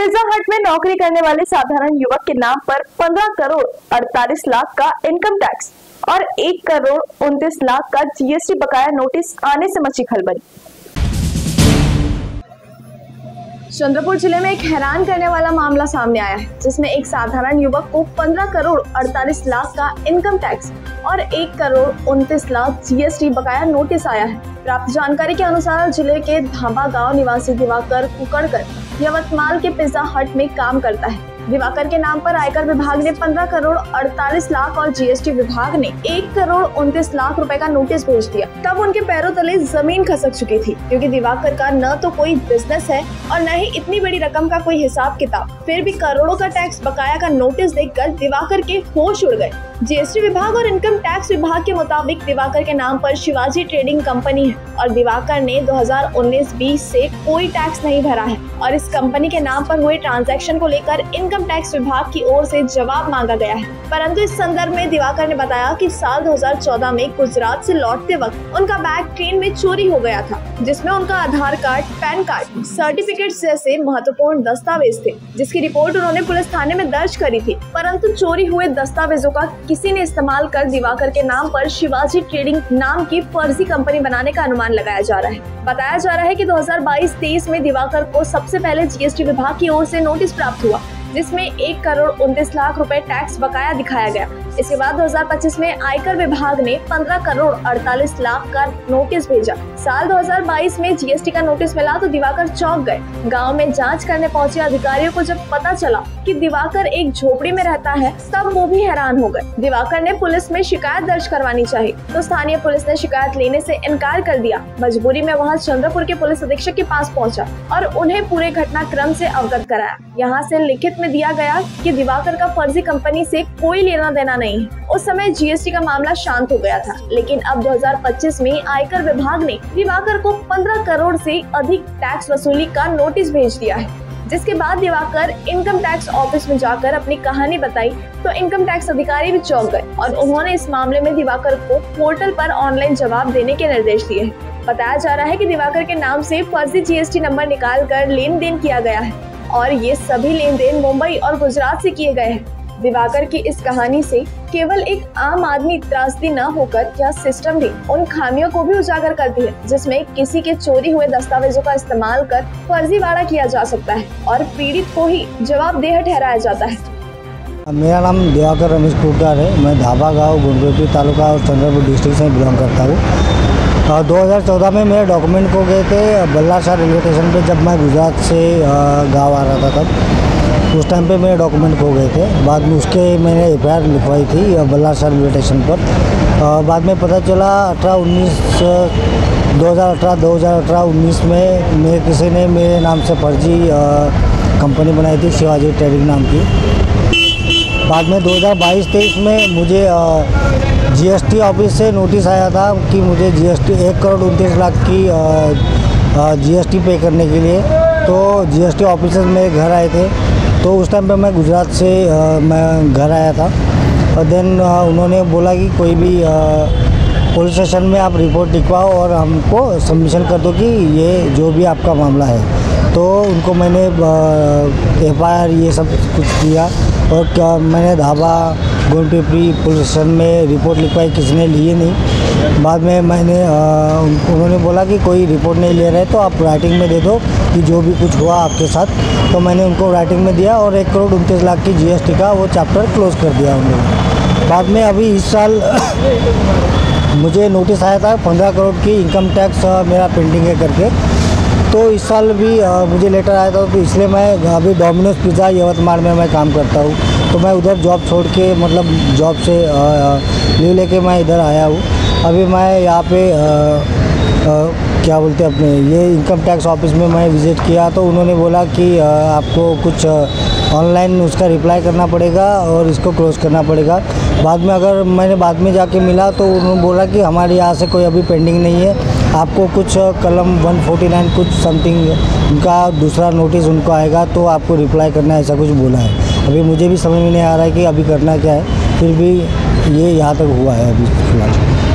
Pizza हट में नौकरी करने वाले साधारण युवक के नाम पर 15 करोड़ 48 लाख का इनकम टैक्स और 1 करोड़ 29 लाख का जीएसटी बकाया नोटिस आने से मची खलबली। चंद्रपुर जिले में एक हैरान करने वाला मामला सामने आया है, जिसमें एक साधारण युवक को 15 करोड़ 48 लाख का इनकम टैक्स और 1 करोड़ 29 लाख जीएसटी बकाया नोटिस आया है। प्राप्त जानकारी के अनुसार जिले के धाबा गांव निवासी दिवाकर कुकड़कर यवतमाल के पिज्जा हट में काम करता है। दिवाकर के नाम पर आयकर विभाग ने 15 करोड़ 48 लाख और जीएसटी विभाग ने 1 करोड़ 29 लाख रुपए का नोटिस भेज दिया। तब उनके पैरों तले जमीन खसक चुकी थी, क्योंकि दिवाकर का न तो कोई बिजनेस है और न ही इतनी बड़ी रकम का कोई हिसाब किताब। फिर भी करोड़ों का टैक्स बकाया का नोटिस देखकर दिवाकर के होश उड़ गए। जीएसटी विभाग और इनकम टैक्स विभाग के मुताबिक दिवाकर के नाम पर शिवाजी ट्रेडिंग कंपनी है और दिवाकर ने 2019-20 से कोई टैक्स नहीं भरा है और इस कंपनी के नाम पर हुए ट्रांजैक्शन को लेकर इनकम टैक्स विभाग की ओर से जवाब मांगा गया है। परंतु इस संदर्भ में दिवाकर ने बताया कि साल 2014 में गुजरात से लौटते वक्त उनका बैग ट्रेन में चोरी हो गया था, जिसमें उनका आधार कार्ड, पैन कार्ड, सर्टिफिकेट जैसे महत्वपूर्ण दस्तावेज थे, जिसकी रिपोर्ट उन्होंने पुलिस थाने में दर्ज करी थी। परंतु चोरी हुए दस्तावेजों का किसी ने इस्तेमाल कर दिवाकर के नाम पर शिवाजी ट्रेडिंग नाम की फर्जी कंपनी बनाने का अनुमान लगाया जा रहा है। बताया जा रहा है कि 2022-23 में दिवाकर को सबसे पहले जीएसटी विभाग की ओर से नोटिस प्राप्त हुआ, जिसमें 1 करोड़ 29 लाख रुपए टैक्स बकाया दिखाया गया। इसके बाद 2025 में आयकर विभाग ने 15 करोड़ 48 लाख का नोटिस भेजा। साल 2022 में जीएसटी का नोटिस मिला तो दिवाकर चौंक गए। गांव में जांच करने पहुंचे अधिकारियों को जब पता चला कि दिवाकर एक झोपड़ी में रहता है, तब वो भी हैरान हो गए। दिवाकर ने पुलिस में शिकायत दर्ज करवानी चाहिए, तो स्थानीय पुलिस ने शिकायत लेने से इनकार कर दिया। मजबूरी में वह चंद्रपुर के पुलिस अधीक्षक के पास पहुंचा और उन्हें पूरे घटनाक्रम से अवगत कराया। यहाँ से लिखित में दिया गया कि दिवाकर का फर्जी कंपनी से कोई लेना देना नहीं है। उस समय जीएसटी का मामला शांत हो गया था, लेकिन अब 2025 में आयकर विभाग ने दिवाकर को 15 करोड़ से अधिक टैक्स वसूली का नोटिस भेज दिया है। जिसके बाद दिवाकर इनकम टैक्स ऑफिस में जाकर अपनी कहानी बताई तो इनकम टैक्स अधिकारी भी चौंक गए और उन्होंने इस मामले में दिवाकर को पोर्टल पर ऑनलाइन जवाब देने के निर्देश दिए हैं। बताया जा रहा है कि दिवाकर के नाम से फर्जी जीएसटी नंबर निकाल कर लेन देन किया गया है और ये सभी लेन देन मुंबई और गुजरात से किए गए हैं। दिवाकर की इस कहानी से केवल एक आम आदमी त्रासदी न होकर यह सिस्टम भी उन खामियों को भी उजागर करती है, जिसमें किसी के चोरी हुए दस्तावेजों का इस्तेमाल कर फर्जीवाड़ा किया जा सकता है और पीड़ित को ही जवाबदेह ठहराया जाता है। मेरा नाम दिवाकर रमेश कुकड़कर है। मैं धाबा गाँव गुंडरेपी तालुका और चंद्रपुर डिस्ट्रिक्ट से बिलोंग करता हूँ। 2014 में मेरे डॉक्यूमेंट खो गए थे बल्लाशाह रेलवे स्टेशन पे। जब मैं गुजरात से गाँव आ रहा था तब उस टाइम पे मेरे डॉक्यूमेंट खो गए थे। बाद में उसके मैंने एफआईआर लिखवाई थी बल्लाशाह रेलवे स्टेशन पर। बाद में पता चला 2018-19 में किसी ने मेरे नाम से फर्जी कंपनी बनाई थी, शिवाजी ट्रेडिंग नाम की। बाद में 2022-23 में मुझे जीएसटी ऑफिस से नोटिस आया था कि मुझे जीएसटी 1 करोड़ 29 लाख की जीएसटी पे करने के लिए। तो जीएसटी ऑफिसर मेरे घर आए थे, तो उस टाइम पे मैं गुजरात से मैं घर आया था और देन उन्होंने बोला कि कोई भी पुलिस स्टेशन में आप रिपोर्ट लिखवाओ और हमको सबमिशन कर दो कि ये जो भी आपका मामला है। तो उनको मैंने एफआईआर ये सब कुछ किया और मैंने धाबा गुंडरेपी पुलिस स्टेशन में रिपोर्ट लिखवाई, किसी ने लिए नहीं। बाद में मैंने उन्होंने बोला कि कोई रिपोर्ट नहीं ले रहे तो आप राइटिंग में दे दो कि जो भी कुछ हुआ आपके साथ। तो मैंने उनको राइटिंग में दिया और 1 करोड़ 29 लाख की जीएसटी का वो चैप्टर क्लोज कर दिया उन्होंने। बाद में अभी इस साल मुझे नोटिस आया था 15 करोड़ की इनकम टैक्स मेरा पेंडिंग है करके। तो इस साल भी मुझे लेटर आया था, तो इसलिए मैं अभी डोमिनोज पिज़्ज़ा यवतमाल में मैं काम करता हूँ। तो मैं उधर जॉब छोड़ के मतलब जॉब से लीव लेके मैं इधर आया हूँ। अभी मैं यहाँ पे क्या बोलते हैं अपने ये इनकम टैक्स ऑफिस में मैं विज़िट किया, तो उन्होंने बोला कि आपको कुछ ऑनलाइन उसका रिप्लाई करना पड़ेगा और इसको क्लोज करना पड़ेगा। बाद में अगर मैंने बाद में जाके मिला तो उन्होंने बोला कि हमारे यहाँ से कोई अभी पेंडिंग नहीं है, आपको कुछ कलम 149 कुछ समथिंग उनका दूसरा नोटिस उनको आएगा तो आपको रिप्लाई करना है, ऐसा कुछ बोला है। अभी मुझे भी समझ में नहीं आ रहा है कि अभी करना क्या है, फिर भी ये यहाँ तक हुआ है अभी फिलहाल।